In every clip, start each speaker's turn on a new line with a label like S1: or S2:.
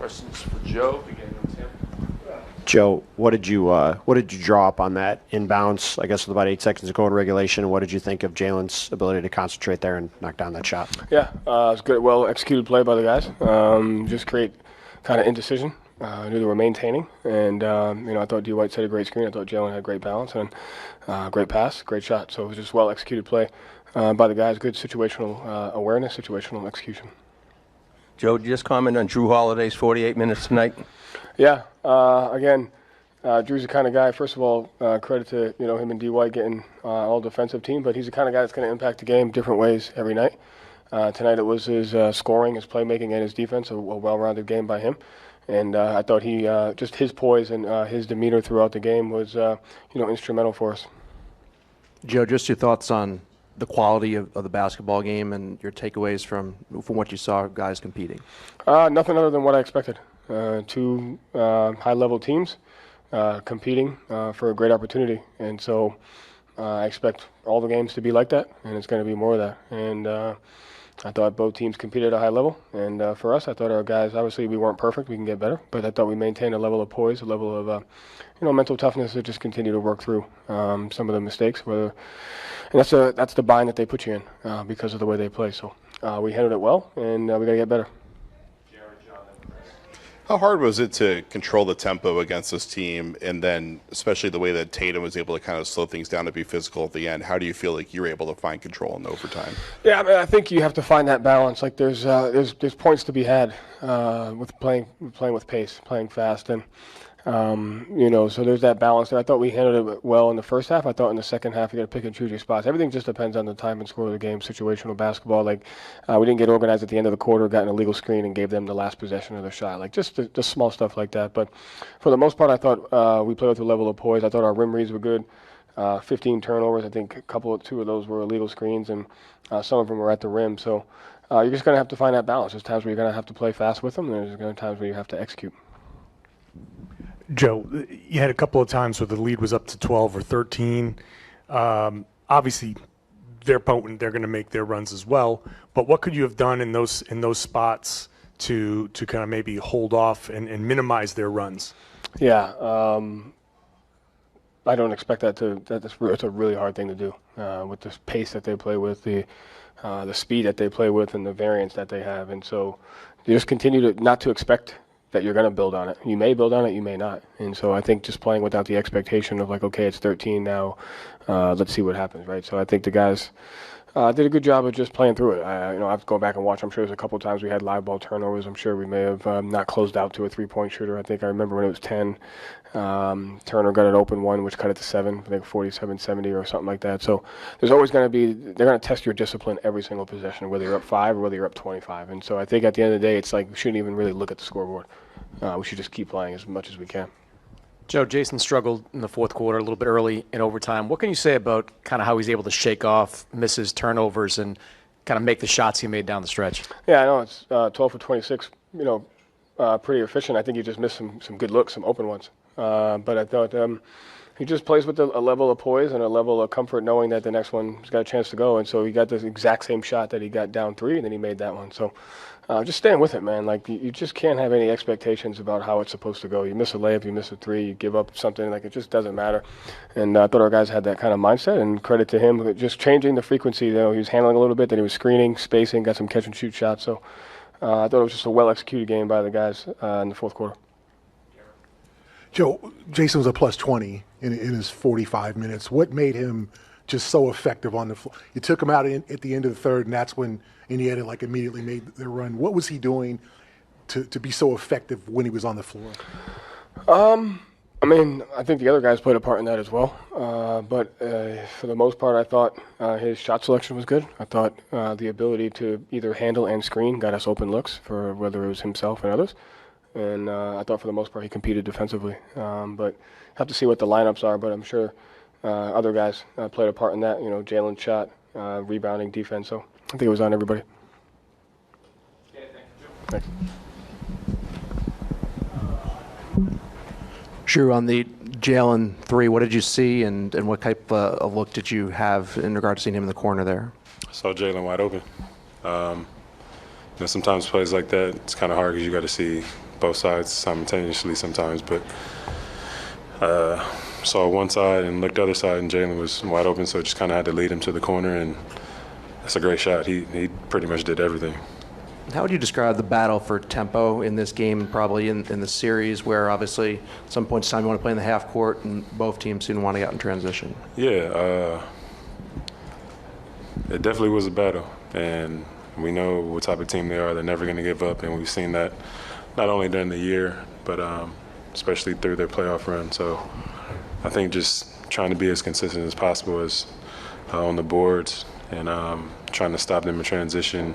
S1: Questions for Joe, beginning with Tim.
S2: Joe, what did you draw up on that inbounds? I guess with about 8 seconds to go in regulation. What did you think of Jaylen's ability to concentrate there and knock down that shot?
S3: Yeah, it was good, well executed play by the guys. Just create kind of indecision. I knew they were maintaining, and I thought D. White set a great screen. I thought Jaylen had great balance and great pass, great shot. So it was just well executed play by the guys. Good situational awareness, situational execution.
S4: Joe, did you just comment on Jrue Holiday's 48 minutes tonight?
S3: Yeah, again, Jrue's the kind of guy. First of all, credit to him and D. White getting all defensive team, but he's the kind of guy that's going to impact the game different ways every night. Tonight it was his scoring, his playmaking, and his defense. A well-rounded game by him. And I thought he just his poise and his demeanor throughout the game was instrumental for us.
S5: Joe, just your thoughts on the quality of the basketball game and your takeaways from what you saw guys competing.
S3: Nothing other than what I expected. Two high-level teams competing for a great opportunity, and so I expect all the games to be like that, and it's going to be more of that. And I thought both teams competed at a high level, and for us, I thought our guys, obviously we weren't perfect, we can get better, but I thought we maintained a level of poise, a level of mental toughness to just continue to work through some of the mistakes. And that's the bind that they put you in because of the way they play. So we handled it well, and we got to get better.
S6: How hard was it to control the tempo against this team, and then especially the way that Tatum was able to kind of slow things down to be physical at the end? How do you feel like you're able to find control in overtime?
S3: Yeah, I mean, I think you have to find that balance. Like there's points to be had with playing with pace, playing fast, and so there's that balance there. I thought we handled it well in the first half. I thought in the second half you got to pick and choose your spots. Everything just depends on the time and score of the game. Situational basketball, like we didn't get organized at the end of the quarter, got an illegal screen and gave them the last possession of the shot. Like just small stuff like that. But for the most part, I thought we played with a level of poise. I thought our rim reads were good. 15 turnovers. I think two of those were illegal screens, and some of them were at the rim. So you're just going to have to find that balance. There's times where you're going to have to play fast with them, and there's going to be times where you have to execute.
S7: Joe, you had a couple of times where the lead was up to 12 or 13. Obviously, they're potent. They're going to make their runs as well. But what could you have done in those spots to kind of maybe hold off and minimize their runs?
S3: Yeah, I don't expect that it's a really hard thing to do with the pace that they play with, the speed that they play with, and the variance that they have. And so you just continue not to expect that you're going to build on it. You may build on it, you may not. And so I think just playing without the expectation of like, okay, it's 13 now, let's see what happens, right? So I think the guys did a good job of just playing through it. I have to go back and watch. I'm sure there's a couple of times we had live ball turnovers. I'm sure we may have not closed out to a three-point shooter. I remember when it was 10, Turner got an open one, which cut it to 7, I think 47-70 or something like that. So there's always going to be, they're going to test your discipline every single possession, whether you're up 5 or whether you're up 25. And so I think at the end of the day, it's like we shouldn't even really look at the scoreboard. We should just keep playing as much as we can.
S5: Joe, Jason struggled in the fourth quarter a little bit early in overtime. What can you say about kind of how he's able to shake off misses, turnovers, and kind of make the shots he made down the stretch?
S3: Yeah, I know it's 12 for 26, pretty efficient. I think he just missed some good looks, some open ones. But I thought he just plays with a level of poise and a level of comfort knowing that the next one's got a chance to go. And so he got the exact same shot that he got down 3, and then he made that one. So just staying with it, man. Like you just can't have any expectations about how it's supposed to go. You miss a layup, you miss a 3, you give up something, like it just doesn't matter. And I thought our guys had that kind of mindset, and credit to him, just changing the frequency. He was handling a little bit, then he was screening, spacing, got some catch and shoot shots. So I thought it was just a well executed game by the guys in the fourth quarter.
S8: Joe, Jason was a plus 20 in his 45 minutes. What made him just so effective on the floor? You took him out at the end of the third, and that's when Indiana immediately made their run. What was he doing to be so effective when he was on the floor?
S3: I mean, I think the other guys played a part in that as well. But for the most part, I thought his shot selection was good. I thought the ability to either handle and screen got us open looks for whether it was himself and others. And I thought for the most part he competed defensively. But have to see what the lineups are, but I'm sure other guys played a part in that. Jaylen shot, rebounding, defense. So I think it was on everybody.
S1: Okay, thank you, Joe.
S3: Thanks.
S5: Jrue, on the Jaylen 3, what did you see, and what type of look did you have in regard to seeing him in the corner there?
S9: I saw Jaylen wide open. Sometimes plays like that, it's kind of hard because you got to see both sides simultaneously sometimes, but saw one side and looked the other side, and Jaylen was wide open, so just kind of had to lead him to the corner, and that's a great shot. He pretty much did everything.
S10: How would you describe the battle for tempo in this game and probably in the series where obviously at some point in time you want to play in the half court and both teams seem to want to get out in transition?
S9: Yeah, it definitely was a battle, and we know what type of team they are. They're never going to give up, and we've seen that not only during the year, but especially through their playoff run. So I think just trying to be as consistent as possible as on the boards and trying to stop them in transition.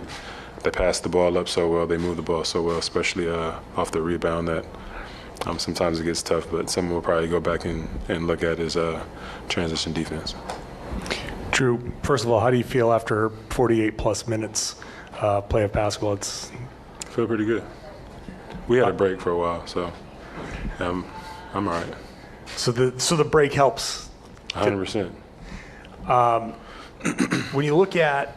S9: They pass the ball up so well, they move the ball so well, especially off the rebound that sometimes it gets tough, but something we'll probably go back and look at is transition defense.
S7: Jrue, first of all, how do you feel after 48-plus minutes play of basketball?
S9: I feel pretty good. We had a break for a while, so I'm all right.
S7: So the break helps.
S9: 100%.
S7: When you look at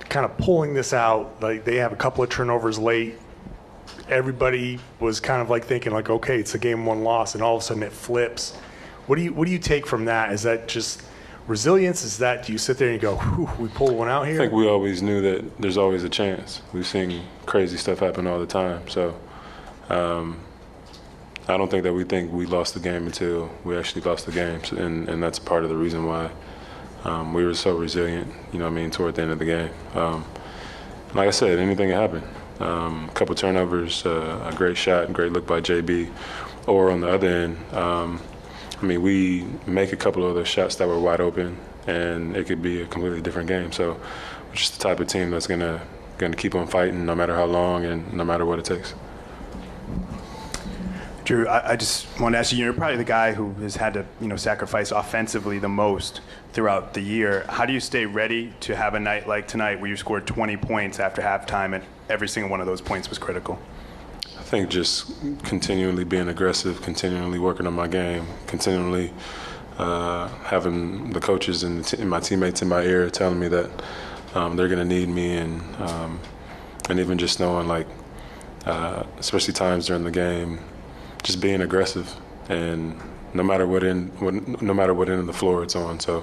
S7: kind of pulling this out, like they have a couple of turnovers late, everybody was kind of like thinking like, okay, it's a game one loss, and all of a sudden it flips. What do you take from that? Is that just resilience? Is that, do you sit there and you go, whew, we pulled one out here?
S9: I think we always knew that there's always a chance. We've seen crazy stuff happen all the time. So I don't think that we think we lost the game until we actually lost the game. And that's part of the reason why we were so resilient, toward the end of the game. Like I said, anything can happen. A couple turnovers, a great shot, great look by JB. Or on the other end, we make a couple of those shots that were wide open, and it could be a completely different game. So we're just the type of team that's gonna keep on fighting no matter how long and no matter what it takes.
S11: Jrue, I just want to ask you, you're probably the guy who has had to, sacrifice offensively the most throughout the year. How do you stay ready to have a night like tonight where you scored 20 points after halftime and every single one of those points was critical?
S9: I think just continually being aggressive, continually working on my game, continually having the coaches and my teammates in my ear telling me that they're going to need me, and even just knowing, especially times during the game, just being aggressive, and no matter what end of the floor it's on. So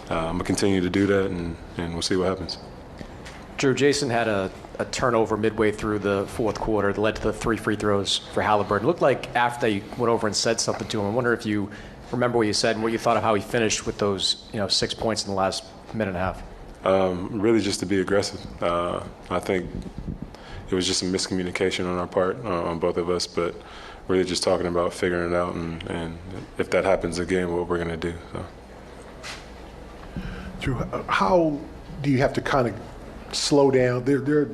S9: I'm gonna continue to do that, and we'll see what happens.
S5: Jrue, Jason had a turnover midway through the fourth quarter that led to the 3 free throws for Halliburton. It looked like after they went over and said something to him, I wonder if you remember what you said and what you thought of how he finished with those 6 points in the last minute and a half.
S9: Really just to be aggressive. I think it was just a miscommunication on our part, on both of us, but really just talking about figuring it out, and if that happens again, what we're going to do. So.
S8: Jrue, how do you have to kind of slow down? Their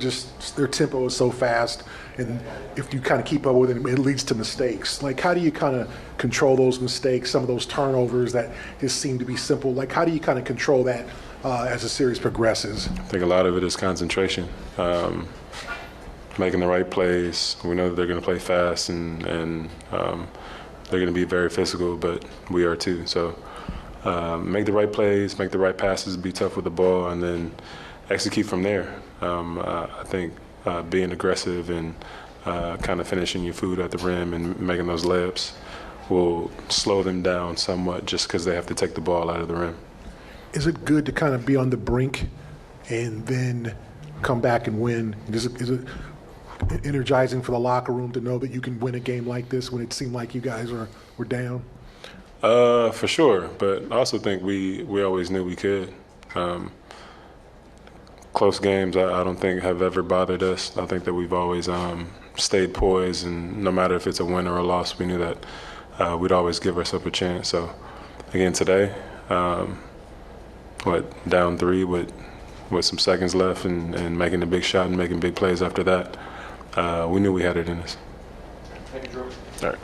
S8: tempo is so fast, and if you kind of keep up with it, it leads to mistakes. How do you kind of control those mistakes, some of those turnovers that just seem to be simple? How do you kind of control that as the series progresses?
S9: I think a lot of it is concentration. Making the right plays. We know that they're going to play fast, and they're going to be very physical, but we are too. So make the right plays, make the right passes, be tough with the ball, and then execute from there. I think being aggressive and kind of finishing your food at the rim and making those layups will slow them down somewhat just because they have to take the ball out of the rim.
S8: Is it good to kind of be on the brink and then come back and win? Is it energizing for the locker room to know that you can win a game like this when it seemed like you guys were down?
S9: For sure, but I also think we always knew we could. Close games, I don't think have ever bothered us. I think that we've always stayed poised, and no matter if it's a win or a loss, we knew that we'd always give ourselves a chance. So, again, today, down 3 with some seconds left and making a big shot and making big plays after that, we knew we had it in us.
S1: Thank you, Jrue.
S9: All right.